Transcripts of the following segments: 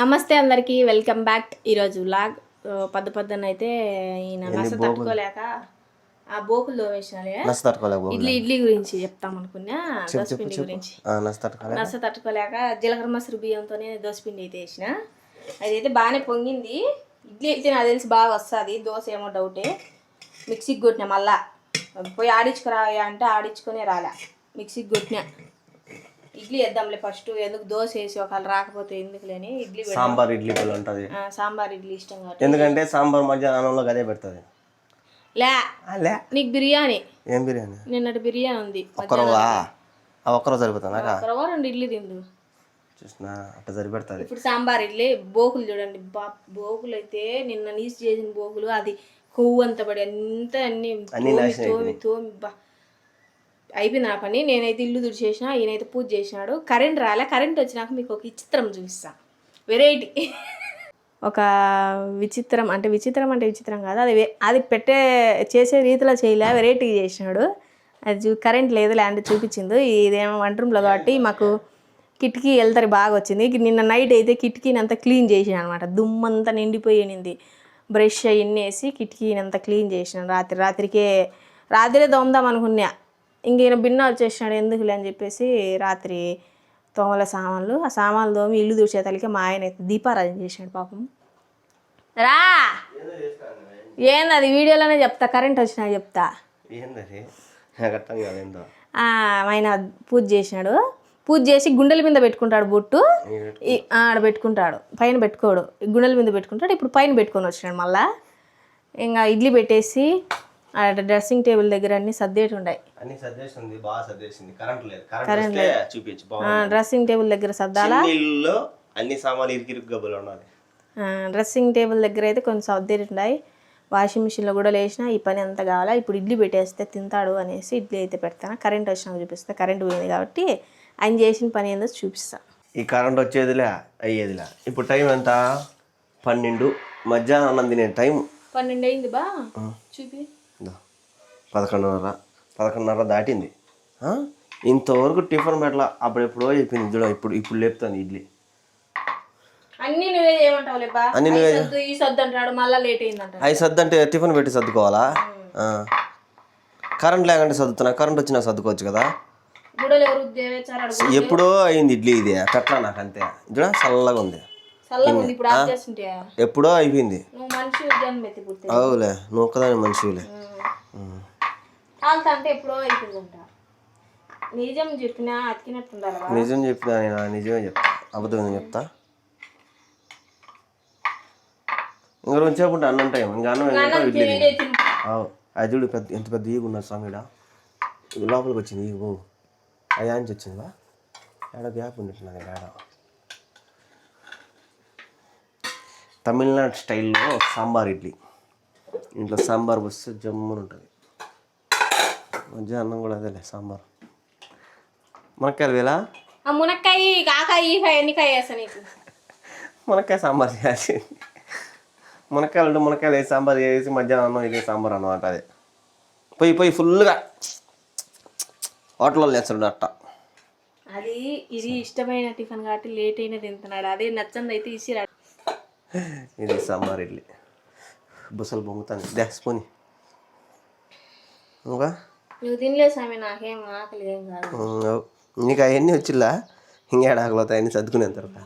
నమస్తే అందరికీ, welcome back. ఈరోజు వ్లాగ్ పొద్దున అయితే ఈయన నస తట్టుకోలేక ఆ బోకులు దోవేసినాలే ఇడ్లీ గురించి చెప్తాం అనుకున్నా. దోసపిండి గురించి నస తట్టుకోలేక జీలకర్ర మసరు బియ్యంతోనే దోసపిండి అయితే వేసిన. అదైతే బాగానే పొంగింది. ఇడ్లీ అయితే నాకు తెలిసి బాగా వస్తుంది, దోశ ఏమో డౌటే. మిక్సీకి కొట్టినా, మళ్ళా పోయి ఆడించుకురా అంటే ఆడించుకునే రాలే, మిక్సీకి కొట్టినా. ఇడ్లీ వేద్దాంలే ఫస్ట్, ఎందుకు దోశ వేసి ఒకవేళ రాకపోతే ఎందుకులేని ఇడ్లీ సాంబార్ ఇడ్లీ ఉంటుంది. సాంబార్ ఇడ్లీ ఇష్టం కాబట్టి, ఎందుకంటే సాంబార్ మధ్యాహ్నంలో అదే పెడుతుంది. లే నీకు బిర్యానీ, ఏం బిర్యానీ? నిన్నటి బిర్యానీ ఉంది. ఒక్కరోజు సరిపోతుంది. ఒక్కరో రెండు ఇడ్లీ తిందు చూసిన అట్లా సరిపెడుతుంది. ఇప్పుడు సాంబార్ ఇడ్లీ. బోకులు చూడండి, బోకులు అయితే నిన్న నీసు చేసిన బోకులు, అది కొవ్వు అంత పడి అంతా అన్ని తోమి అయిపోయింది నా పని. నేనైతే ఇల్లు తుడిచేసిన, ఈయనైతే పూజ చేసినాడు. కరెంట్ రాలే. కరెంట్ వచ్చినాక మీకు ఒక విచిత్రం చూపిస్తా, వెరైటీ. ఒక విచిత్రం అంటే విచిత్రం కాదు, అది చేసే రీతిలో చేయలే, వెరైటీ చేసినాడు. అది కరెంట్ లేదు, ల్యాండ్ చూపించింది. ఇదేమో వంట రూమ్లో కాబట్టి మాకు కిటికీ వెళ్తారు బాగా వచ్చింది. నిన్న నైట్ అయితే కిటికీని అంతా క్లీన్ చేసిన అనమాట. దుమ్మంతా నిండిపోయింది. బ్రష్ అవన్నీ వేసి కిటికీని అంతా క్లీన్ చేసినాను. రాత్రే దోమదాం అనుకున్నా. ఇంకేనా బిన్న వచ్చేసినాడు, ఎందుకులే అని చెప్పేసి రాత్రి తోమల సామాన్లు, ఆ సామాన్లు తోమి ఇల్లు తుడిచేతలకి మా ఆయన అయితే దీపారాధన చేసినాడు పాపం. రా ఏంది అది వీడియోలోనే చెప్తా, కరెంట్ వచ్చినా చెప్తా. ఆయన పూజ చేసినాడు. పూజ చేసి గుండెల మీద పెట్టుకుంటాడు బొట్టు, ఆడ పెట్టుకుంటాడు, పైన పెట్టుకోడు. గుండెల మీద పెట్టుకుంటాడు. ఇప్పుడు పైన పెట్టుకొని వచ్చినాడు. మళ్ళా ఇంకా ఇడ్లీ పెట్టేసి డ్రెస్సింగ్ టేబుల్ దగ్గర అన్ని సర్దేటి ఉన్నాయి. డ్రెస్సింగ్ టేబుల్ దగ్గర సర్దాలా, డ్రెస్సింగ్ టేబుల్ దగ్గర అయితే కొంచెం సర్దేటి ఉన్నాయి. వాషింగ్ మిషన్లో కూడా లేచిన. ఈ పని అంతా కావాలా. ఇప్పుడు ఇడ్లీ పెట్టేస్తే తింటాడు అనేసి ఇడ్లీ అయితే పెడతాను. కరెంట్ వచ్చినా చూపిస్తా. కరెంట్ పోయింది కాబట్టి ఆయన చేసిన పని ఏందో చూపిస్తా. ఈ కరెంట్ వచ్చేదిలే అయ్యేదిలే. ఇప్పుడు టైం ఎంత? 12. మధ్యాహ్నం అన్నం తినే టైం 12 అయింది. బా చూపి 11:30 దాటింది. ఇంతవరకు టిఫిన్ పెట్టలా. అప్పుడు ఎప్పుడో చెప్పింది చూడ, ఇప్పుడు లేపుతాను ఇడ్లీ. అన్ని నువ్వే చేయమంటావు లేపా. అన్ని నువ్వే ఈ సద్దు అంటాడు, మళ్ళీ లేట్ అయిందంట. అవి సర్దు అంటే టిఫిన్ పెట్టి సర్దుకోవాలా? కరెంట్ లేకంటే సర్దుతున్నా, కరెంట్ వచ్చినా సర్దుకోవచ్చు కదా. ఎప్పుడో అయింది ఇడ్లీ, ఇది పెట్టలా నాకు అంతే. చూడ చల్లగా ఉంది, ఎప్పుడో అయిపోయింది. అవులే, నువ్వు ఒక్కదాని మనిషిలే. నిజం చెప్పినా నేను నిజమే చెప్తా, అబద్ధం చెప్తా. ఇంకా రెండు చేపంటే అన్నం టైం, ఇంకా అన్నం ఇడ్లీ. అది చూడు ఎంత పెద్ద ఈగ ఉన్నది స్వామిడ. లోపలికి వచ్చింది ఈగ. అయ్యా నుంచి వచ్చిందా? ఏడ గ్యాప్ ఉన్నట్టున్నది. ఏడ తమిళనాడు స్టైల్లో సాంబార్ ఇడ్లీ. ఇంట్లో సాంబార్ వస్తే జమ్మున ఉంటుంది. మధ్య అన్నం కూడా అదేలే సాంబార్. మునక్కాయలు వేలా? మునక్కాయ సాంబార్ చేయాల్సి. మునక్కాయలు వేసి సాంబార్ వేసి మధ్యాహ్నం అన్నం ఇదే సాంబార్ అన్నమాట. అదే పోయి ఫుల్గా హోటల్లో వేస్తాడు అట్ట. అది ఇది ఇష్టమైన టిఫిన్ కాబట్టి లేట్ అయినా తింటున్నాడు. అదే నచ్చంది అయితే ఇసిరాడు. ఇది సాంబార్ ఇడ్లీ. బుసలు పొంగుతాను దేశపోని. ఇంకా నువ్వు తినలేదు స్వామి, నాకేం ఆకలి ఏం కాదు. నీకు అవన్నీ వచ్చిల్లా, ఇంకేడ ఆకలి అవుతాయి అన్నీ సర్దుకునేంత తర్వాత.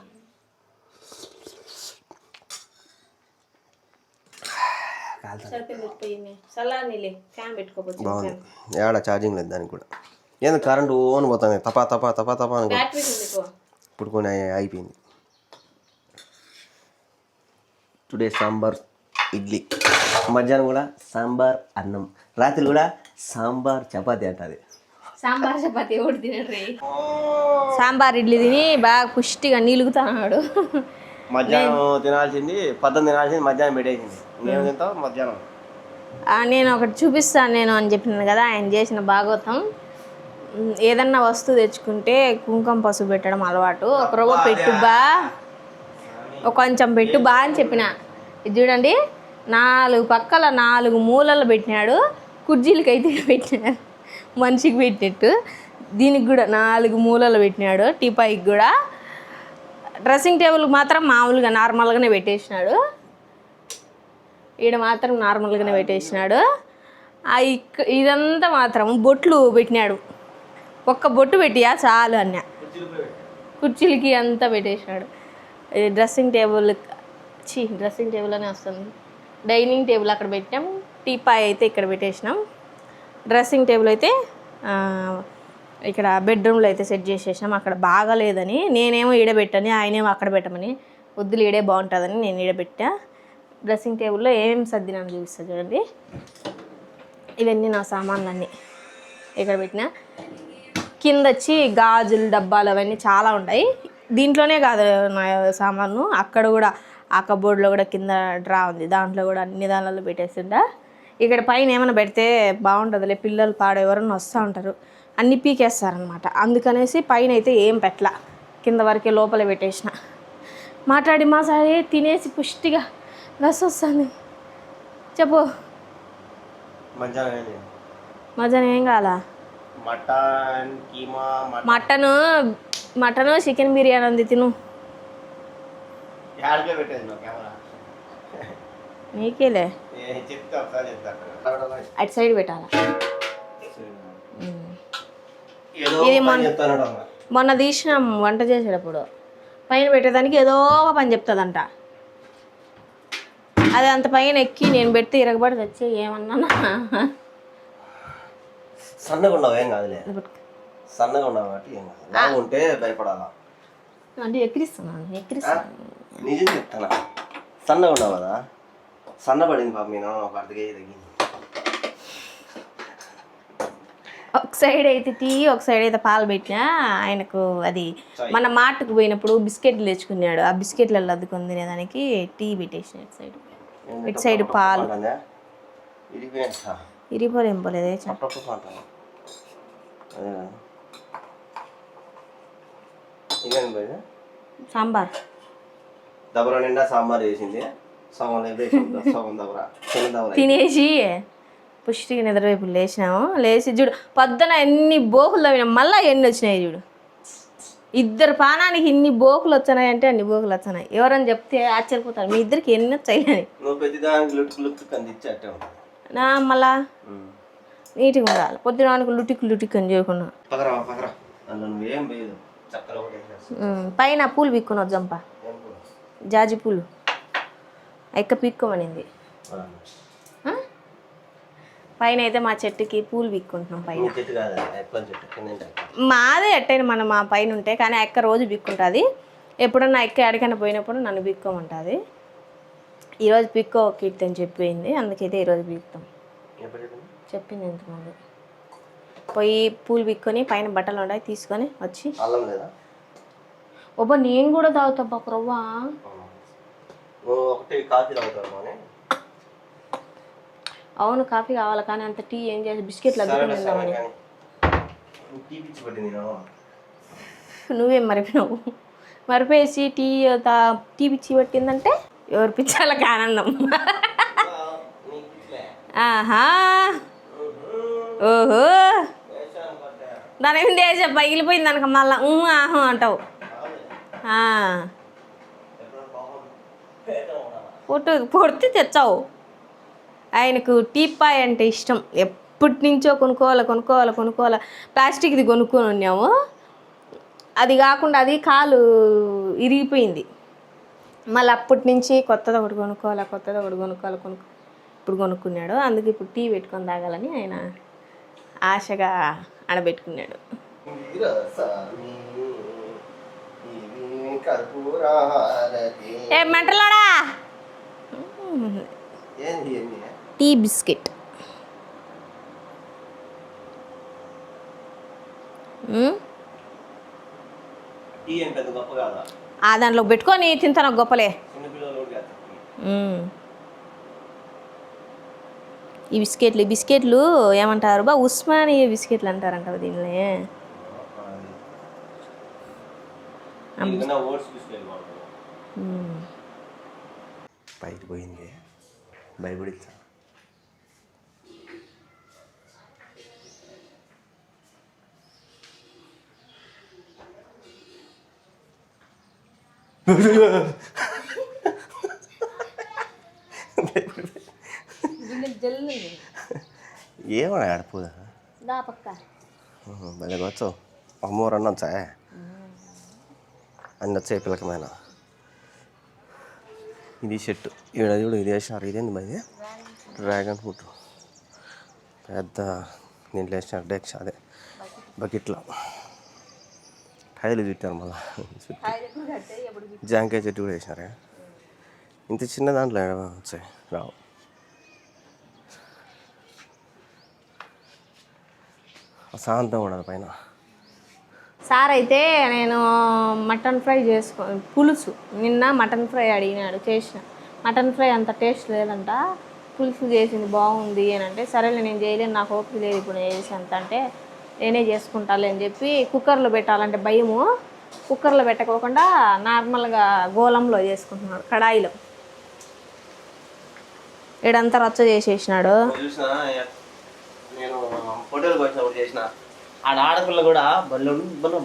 బాగుంది. ఏడ ఛార్జింగ్ లేదు దానికి కూడా. ఏంది కరెంట్ ఓన్ పోతుంది, తపా అని. ఇప్పుడు కొన్ని అయిపోయింది. టుడే సాంబార్ ఇడ్లీ, మధ్యాహ్నం కూడా సాంబార్ అన్నం, రాత్రి కూడా సాంబార్ చపాతి అంటది. సాంబార్ చపాతి ఒకటి తినడు. సాంబార్ ఇడ్లీ తిని బాగా పుష్టిగా నీలుగుతున్నాడు. మధ్యాహ్నం తినాల్సింది, తినాల్సింది మధ్యాహ్నం పెట్టేసింది. నేను తింటావు మధ్యాహ్నం. నేను ఒకటి చూపిస్తాను నేను అని చెప్పినాను కదా, ఆయన చేసిన భాగవతం. ఏదన్నా వస్తువు తెచ్చుకుంటే కుంకుమ పసుపు పెట్టడం అలవాటు. ఒక రవ్వ పెట్టుబా, కొంచెం పెట్టుబా అని చెప్పిన. ఇది చూడండి, 4 పక్కల 4 మూలలు పెట్టినాడు. కుర్జీలకి అయితే పెట్టినాడు, మనిషికి పెట్టినట్టు. దీనికి కూడా 4 మూలలు పెట్టినాడు. టీపాయికి కూడా డ్రెస్సింగ్ టేబుల్ మాత్రం మామూలుగా నార్మల్గానే పెట్టేసినాడు. ఈడ మాత్రం నార్మల్గానే పెట్టేసినాడు. ఇదంతా మాత్రం బొట్లు పెట్టినాడు. ఒక్క బొట్టు పెట్టియా చాలు అన్న. కుర్చీలకి అంతా పెట్టేసినాడు. డ్రెస్సింగ్ టేబుల్ అనే వస్తుంది. డైనింగ్ టేబుల్ అక్కడ పెట్టాం. టీపాయ్ అయితే ఇక్కడ పెట్టేసినాం. డ్రెస్సింగ్ టేబుల్ అయితే ఇక్కడ బెడ్రూమ్లో అయితే సెట్ చేసేసాం. అక్కడ బాగాలేదని నేనేమో ఈడబెట్టని, ఆయనేమో అక్కడ పెట్టమని, వద్దులు ఈడే బాగుంటుందని నేను ఈడబెట్టా. డ్రెస్సింగ్ టేబుల్లో ఏం సర్దినాను చూపిస్తా చూడండి. ఇవన్నీ నా సామాన్లన్నీ ఇక్కడ పెట్టినా. కింద వచ్చి గాజులు డబ్బాలు అవన్నీ చాలా ఉంటాయి. దీంట్లోనే కాదు నా సామాను, అక్కడ కూడా ఆ కబోర్డ్లో కూడా కింద డ్రా ఉంది, దాంట్లో కూడా అన్ని దానిలో పెట్టేసిండా. ఇక్కడ పైన ఏమైనా పెడితే బాగుంటుందిలే, పిల్లలు పాడు ఎవరన్నా వస్తూ ఉంటారు, అన్నీ పీకేస్తారనమాట. అందుకనేసి పైన అయితే ఏం పెట్టలా, కింద వరకే లోపల పెట్టేసిన. మాట్లాడి తినేసి పుష్టిగా గస్ వస్తుంది. చెప్పు మధ్యాహ్నం ఏం కావాలా? మటను చికెన్ బిర్యానీ ఉంది, తిను. నీకేలే, అటు సైడ్ పెట్టాలా. ఇది మొన్న తీసినాం వంట చేసేటప్పుడు. పైన పెట్టేదానికి ఏదో ఒక పని చెప్తుందంట. అది అంత పైన ఎక్కి నేను పెడితే ఇరగబడి తెచ్చి ఏమన్నా. సన్నగా ఉండవు ఏం కాదులే, సన్నగా ఉండవు కాబట్టి ఏం కాదు. లావు ఉంటే భయపడాలా అంటే ఎక్కిరిస్తున్నాను. నిజం చెప్తానా, సన్నగా ఉండవు కదా. సన్నపడింది పాప, నేను ఒక 1/2 కేజీ తగ్గింది. ఒక సైడ్ అయితే టీ, ఒక సైడ్ అయితే పాలు పెట్టినా. ఆయనకు అది మన మార్ట్కు పోయినప్పుడు బిస్కెట్లు తెచ్చుకున్నాడు, ఆ బిస్కెట్లలో అద్దుకొని తినేదానికి టీ పెట్టేసిన. ఇటు సైడ్ పాలు. ఇరిపోలు ఏం పోలేదే. సాంబార్ దబరా నిండా సాంబార్ చేసింది. తినేసి పుష్టిగా నిద్రవైపు లేచినాము. లేచి చూడు పొద్దున ఎన్ని బోకులు తవ్వినాం, మళ్ళీ ఎన్ని వచ్చినాయి చూడు. ఇద్దరు పానానికి ఇన్ని బోకులు వచ్చినాయి అంటే అన్ని బోకులు వచ్చినాయి. ఎవరని చెప్తే ఆశ్చర్యపోతారు, మీ ఇద్దరికి ఎన్ని వచ్చాయి. నా మళ్ళా నీట్గా ఉండాలి, పొద్దునానికి లుటిక్ అని చేయకుండా. పైన పూలు పీక్కొని వద్దాంప, జాజి పూలు ఎక్క పీక్కోమనింది. పైన అయితే మా చెట్టుకి పూలు పీక్కుంటున్నాం. పైన మాదే ఎట్టయినా మనం మా పైన ఉంటే, కానీ ఎక్క రోజు పీక్కుంటుంది. ఎప్పుడన్నా ఎక్క ఎక్కడికైనా పోయినప్పుడు నన్ను పీక్కోమంటుంది. ఈరోజు పీక్కో కీర్తి అని చెప్పింది, అందుకైతే ఈరోజు పీక్తాం. చెప్పింది ఎంతమంది పోయి పూలు పీక్కొని పైన బట్టలు ఉన్నాయి తీసుకొని వచ్చి. ఒబ్బా నేను కూడా తాగుతా రవ్వా. అవును కాఫీ కావాలి, కానీ అంత టీ ఏం చేసి బిస్కెట్లు అద్దుకుందామని. నువ్వేం మరిపినావు, మరిపేసి టీ పిచ్చి పట్టిందంటే ఎవరు పిచ్చాలకి ఆనందం. ఆహా ఓహో, దాని ఏం చేసా పగిలిపోయింది అనుక మళ్ళా ఆహా అంటావు. పొడితే తెచ్చావు. ఆయనకు టీపాయ్ అంటే ఇష్టం, ఎప్పటి నుంచో కొనుక్కోవాలి. ప్లాస్టిక్ది కొనుక్కొని ఉన్నాము, అది కాకుండా అది కాలు ఇరిగిపోయింది. మళ్ళీ అప్పటి నుంచి కొత్తది ఒకటి కొనుక్కోవాలి. ఇప్పుడు కొనుక్కున్నాడు. అందుకే ఇప్పుడు టీ పెట్టుకొని తాగాలని ఆయన ఆశగా ఆడబెట్టుకున్నాడు. ఏ మంటలాడా టీ బిస్కెట్. దాంట్లో పెట్టుకొని తింటాను గొప్పలే. ఈ బిస్కెట్లు ఏమంటారు బా, ఉస్మానియా బిస్కెట్లు అంటారంట దీనిలో. పైకి పోయింది భయపడిచ్చా. జల్లు ఏమన్నా ఆడిపోదా దా పక్క భలే వచ్చావు అమ్మవారు అన్న వచ్చా అన్ని వచ్చాయి పిల్లకమైన ఇది షర్టు ఈడ చూడు ఇది వేసినారు ఇదేంది మరి డ్రాగన్ ఫ్రూట్ పెద్ద దీంట్లో వేసినారు డెక్స్ అదే బకెట్లో కాయలు చుట్టారు మళ్ళీ జాంకాయ చెట్టు కూడా వేసినారే ఇంత చిన్న దాంట్లో వచ్చాయి రావు శాంతం ఉండదు పైన సార్ అయితే నేను మటన్ ఫ్రై పులుసు నిన్న మటన్ ఫ్రై అడిగినాడు చేసిన మటన్ ఫ్రై అంత టేస్ట్ లేదంట పులుసు చేసింది బాగుంది అని అంటే సరేలే నేను చేయలేను నాకు ఓపిక లేదు ఇప్పుడు నేను చేసి అంత అంటే నేనే చేసుకుంటాలే అని చెప్పి కుక్కర్లో పెట్టాలంటే భయము కుక్కర్లో పెట్టకోకుండా నార్మల్గా గోళంలో చేసుకుంటున్నాడు కడాయిలో ఈడంతా రచ్చ చేసేసినాడు. నేను హోటల్కి వచ్చినప్పుడు చేసిన ఆడ ఆడపిల్ల కూడా బల్లె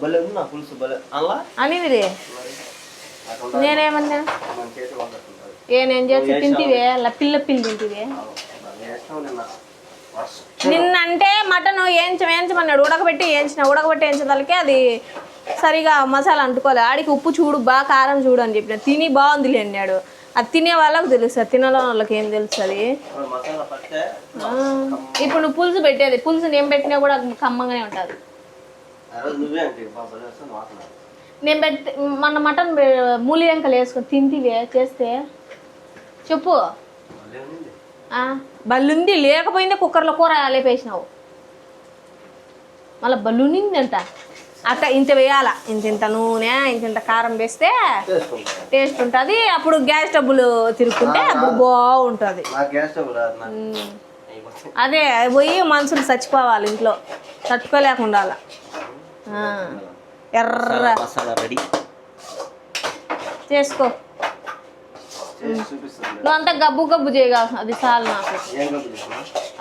బల్లె ఉంది నా పులుసు బల్లె అలా అనివిది నేనేమన్నా నేను చేసి తింటివే పిల్ల తింటివే నిన్నంటే మటన్ వేయించమన్నాడు ఉడకబెట్టి వేయించదలకే అది సరిగా మసాలా అంటుకోలే ఆడికి ఉప్పు చూడు బాగా కారం చూడు అని చెప్పిన తిని బాగుందిలే అన్నాడు. అది తినే వాళ్ళకి తెలుస్తుంది తినలో వాళ్ళకి ఏం తెలుస్తుంది. ఇప్పుడు నువ్వు పులుసు పెట్టేది పులుసు నేను పెట్టినా కూడా కమ్మంగానే ఉంటుంది. నేను మన మటన్ మూలియంకలు వేసుకొని తింటివే చేస్తే చెప్పు బల్లుంది లేకపోయిందే కుక్కర్లో కూర లేపేసినావు మళ్ళీ బల్లునిందంట అట్ట ఇంత వేయాల ఇంత నూనె ఇంత కారం వేస్తే టేస్ట్ ఉంటుంది. అప్పుడు గ్యాస్ డబ్బులు తిరుక్కుంటే అప్పుడు బాగుంటుంది. అదే పోయి మనుషులు చచ్చిపోవాలి ఇంట్లో తట్టుకోలేకుండా ఎర్ర చేసుకో నువ్వు అంతా గబ్బు గబ్బు చేయగా అది చాలు నాకు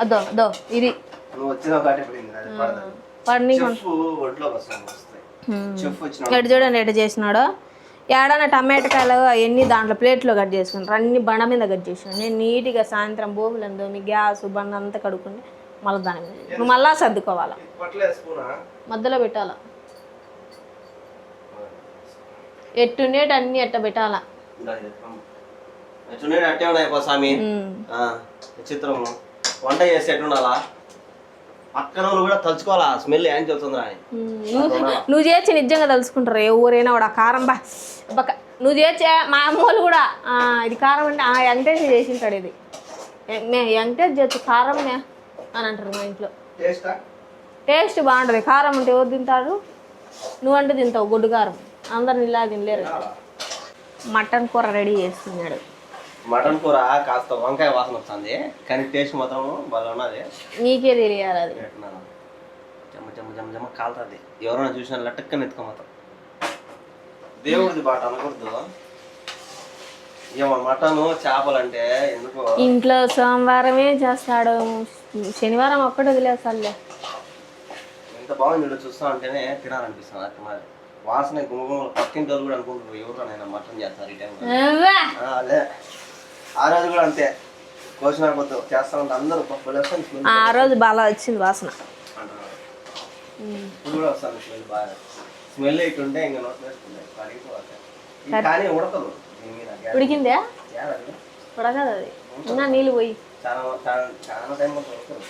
అదో ఇది పడిని ఎటు చూడండి ఎటు చేసినాడో ఏడన్నా టమాటకాయలు అవన్నీ దాంట్లో ప్లేట్లో కట్ చేసుకున్నారు అన్ని బండ మీద కట్ చేసాను. నేను నీట్గా సాయంత్రం బోగులందో మీ గ్యాస్ బండ అంతా కడుక్కుంటే మళ్ళీ దాని మీద నువ్వు మళ్ళా సర్దుకోవాలా మధ్యలో పెట్టాలా ఎట్టుండేటి అన్ని ఎట్ట పెట్టాలా చిత్రము వంట చేసి ఎట్టుండాలా పక్కన కూడా తలుచుకోవాలా స్మెల్ ఏం చెప్తుందా అని నువ్వు చేసి నిజంగా తలుచుకుంటారు ఎవరైనా కూడా కారం నువ్వు చేసే మా అమ్మ వాళ్ళు కూడా ఇది కారం అంటే వెంకటేష్ చేసింటాడు ఇది వెంకటేష్ చేయొచ్చు కారంనే అని అంటారు మా ఇంట్లో. టేస్ట్ బాగుంటుంది కారం అంటే ఎవరు తింటారు నువ్వంటే తింటావు గొడ్డు కారం అందరిని ఇలా తినలేరు. మటన్ కూర రెడీ చేస్తున్నాడు. మటన్ కూర కాస్త వంకాయ వాసన వస్తుంది కానీ టేస్ట్ మాత్రం బాగా ఉన్నది. నీకే తెలియాలి అది జమ్మ జమ్మ జమ్మ జమ్మ కాలుతుంది. ఎవరైనా చూసినా లట్టక్కని ఎత్తుకో మొత్తం దేవుడిది బాట అనకూడదు. ఏమో మటన్ చేపలంటే ఎందుకో ఇంట్లో సోమవారమే చేస్తాడు శనివారం ఒక్కటి వదిలేస్తాడులే. ఎంత బాగుంది చూస్తా ఉంటేనే తినాలనిపిస్తుంది. అట్లా మరి వాసన గుమగుమలు పక్కింటి వాళ్ళు కూడా అనుకుంటారు ఎవరైనా మటన్ చేస్తారు ఈ టైంలో. అదే ఆ రోజు కూడా అంతే కోసిన కొత్త చేస్తా ఉంటే అందరూ ఆ రోజు బాగా వచ్చింది వాసన ఇప్పుడు కూడా వస్తుంది స్మెల్ బాగా స్మెల్ ఇటుంటే ఇంకా నోట్ వేసుకుంటాయి కానీ ఉడకదు. ఉడికిందే ఉడకదు అది ఇంకా నీళ్ళు పోయి చాలా టైం ఉడకదు.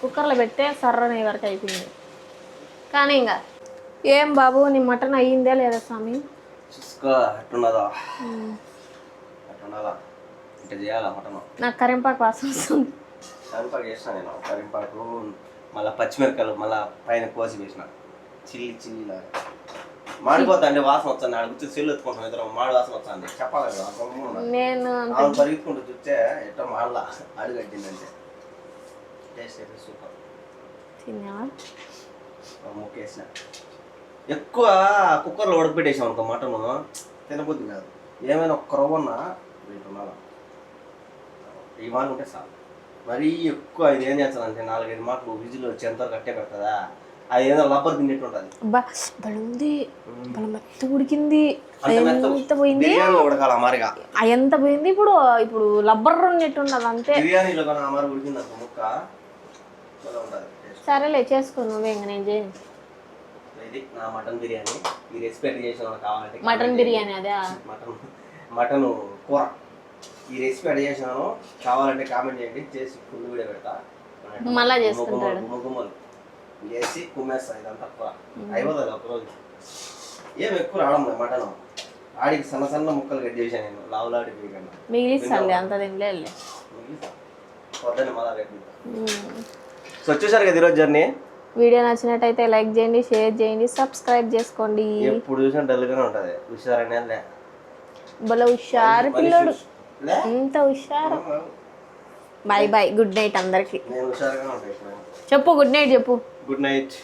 కుక్కర్లో పెడితే సర్రనే వరకు అయిపోయింది. కానీ ఇంకా ఏం బాబు నీ మటన్ అయ్యిందే లేదా స్వామి చూసుకో అట్టున్నదా అట్టున్నదా ఇట్లా చేయాలా మటన్. నాకు కరింపాకు వాసన వస్తుంది. కరింపాకు చేసిన నేను కరింపాకు మళ్ళీ పచ్చిమిరకాయలు మళ్ళీ పైన కోసి వేసిన చిల్లి లాగా మాడిపోతా అంటే వాసన వస్తుంది. ఆడ కూర్చొని చెల్లు ఎత్తుకుంటాం ఇద్దరు మాడి వాసన వస్తుంది చెప్పాలి కదా. నేను పరిగెత్తుకుంటూ చూస్తే ఎట్లా మాడలా అడుగట్టిందంటే టేస్ట్ అయితే సూపర్. తిన్నావా ముక్కేసిన ఎక్కువ కుక్కర్లో ఉడకపెట్టేసాం అనుకో మటను తినబుద్ధి కాదు. ఏమైనా ఒక్క రవ్వన్నా తింటున్నాను ఈ మాట ఉంటే చాలు. మరీ ఎక్కువ ఇది ఏం చేస్తానంటే 4-5 మాటలు విజిల్ వచ్చేంత కట్టే పెడతా అది ఏదో లబ్బర్ తిన్నట్టు ఉంటుంది. అబ్బా బలుంది, బలం మెత్త ఉడికింది. ఎంత పోయింది బిర్యానీ ఉడకాలి అమారిగా, ఎంత పోయింది. ఇప్పుడు ఇప్పుడు లబ్బర్ ఉన్నట్టున్నది అంతే. బిర్యానీలో కానీ అమారి ఉడికింది అంత ముక్క ఉంటుంది. సరేలే చేసుకో నువ్వే, ఇంకా నేను చేయను. ఇది నా మటన్ బిర్యానీ. ఈ రెసిపీ ఎట్లా చేసిన వాళ్ళకి కావాలంటే మటన్ బిర్యానీ అదే మటన్ కూర. ఈ రెసిపీ ఎట్లా చేసినాను కావాలంటే కామెంట్ చేయండి, చేసి ఫుల్ వీడియో పెడతా. మళ్ళా చేసుకుంటాడు. గుమ్మలు చేసి కుమ్మేస్తా. ఇదంతా కూర అయిపోతుంది ఒకరోజు. ఏం ఎక్కువ రావడం లేదు మటన్. ఆడికి సన్న సన్న ముక్కలు కట్ చేశాను నేను, లావులాడి పీకన్నా మిగిలిస్తానులే, అంత తినలే. పొద్దున్న మళ్ళా రేపు. సో వచ్చేసారు కదా ఈరోజు జర్నీ. వీడియో నచ్చినట్టయితే లైక్ చేయండి, షేర్ చేయండి, సబ్స్క్రైబ్ చేసుకోండి. ఎప్పుడు చూసినా డల్గానే ఉంటుంది. హుషారనే భలే హుషారు పిల్లోడు, ఎంత హుషారు. బాయ్ బాయ్, గుడ్ నైట్ అందరికి. నేను హుషారుగానే ఉంటాయి. చెప్పు గుడ్ నైట్ చెప్పు. Good night.